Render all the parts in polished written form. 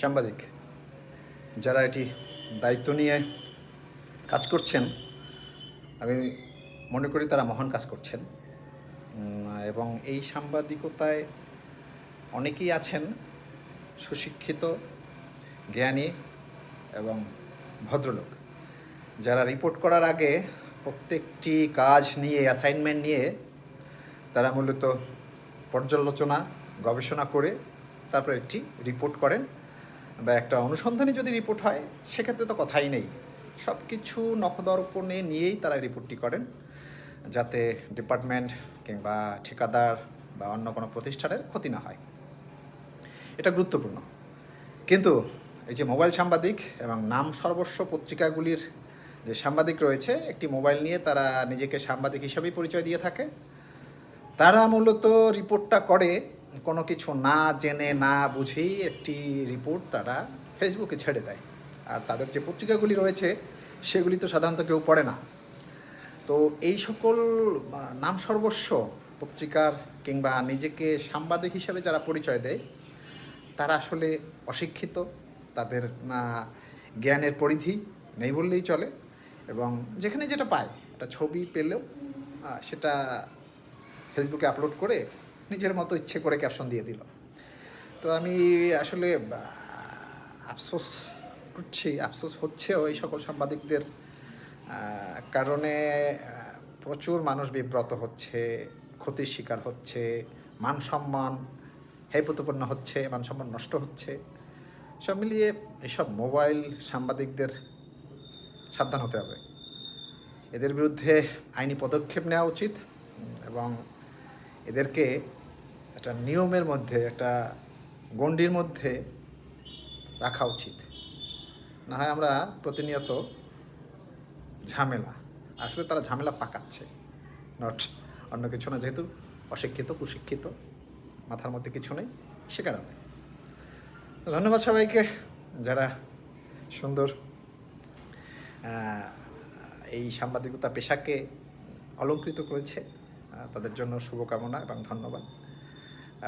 সাংবাদিক যারা এটি দায়িত্ব নিয়ে কাজ করছেন, আমি মনে করি তারা মহান কাজ করছেন। এবং এই সাংবাদিকতায় অনেকেই আছেন সুশিক্ষিত, জ্ঞানী এবং ভদ্রলোক, যারা রিপোর্ট করার আগে প্রত্যেকটি কাজ নিয়ে, অ্যাসাইনমেন্ট নিয়ে তারা মূলত পর্যালোচনা, গবেষণা করে তারপর একটি রিপোর্ট করেন। বা একটা অনুসন্ধানী যদি রিপোর্ট হয় সেক্ষেত্রে তো কথাই নেই, সব কিছু নখদর্পণে নিয়েই তারা রিপোর্টটি করেন, যাতে ডিপার্টমেন্ট কিংবা ঠিকাদার বা অন্য কোনো প্রতিষ্ঠানের ক্ষতি না হয়। এটা গুরুত্বপূর্ণ। কিন্তু এই যে মোবাইল সাংবাদিক এবং নাম সর্বস্ব পত্রিকাগুলির যে সাংবাদিক রয়েছে, একটি মোবাইল নিয়ে তারা নিজেকে সাংবাদিক হিসাবেই পরিচয় দিয়ে থাকে। তারা মূলত রিপোর্টটা করে কোনো কিছু না জেনে, না বুঝেই একটি রিপোর্ট তারা ফেসবুকে ছেড়ে দেয়। আর তাদের যে পত্রিকাগুলি রয়েছে সেগুলি তো সাধারণত কেউ পড়ে না। তো এই সকল নাম সর্বস্ব পত্রিকার কিংবা নিজেকে সাংবাদিক হিসাবে যারা পরিচয় দেয়, তারা আসলে অশিক্ষিত, তাদের জ্ঞানের পরিধি নেই বললেই চলে। এবং যেখানে যেটা পায়, একটা ছবি পেলেও সেটা ফেসবুকে আপলোড করে নিজের মতো ইচ্ছে করে ক্যাপশন দিয়ে দিল। তো আমি আসলে আফসোস করছি, আফসোস হচ্ছেও এই সকল সাংবাদিকদের কারণে। প্রচুর মানুষ বিব্রত হচ্ছে, ক্ষতির শিকার হচ্ছে, মান সম্মান হেয়প্রতিপন্ন হচ্ছে, মান সম্মান নষ্ট হচ্ছে। সব মিলিয়ে এসব মোবাইল সাংবাদিকদের সাবধান হতে হবে। এদের বিরুদ্ধে আইনি পদক্ষেপ নেওয়া উচিত এবং এদেরকে একটা নিয়মের মধ্যে, একটা গণ্ডির মধ্যে রাখা উচিত। না হয় আমরা প্রতিনিয়ত ঝামেলা, আসলে তারা ঝামেলা পাকাচ্ছে, নট অন্য কিছু না। যেহেতু অশিক্ষিত, কুশিক্ষিত, মাথার মধ্যে কিছু নেই, সে কারণে। ধন্যবাদ সবাইকে যারা সুন্দর এই সাংবাদিকতা পেশাকে অলংকৃত করেছে, তাদের জন্য শুভকামনা এবং ধন্যবাদ।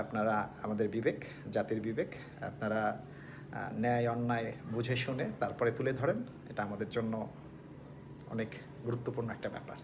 আপনারা আমাদের বিবেক, জাতির বিবেক, আপনারা ন্যায় অন্যায় বুঝে শুনে তারপরে তুলে ধরেন। এটা আমাদের জন্য অনেক গুরুত্বপূর্ণ একটা ব্যাপার।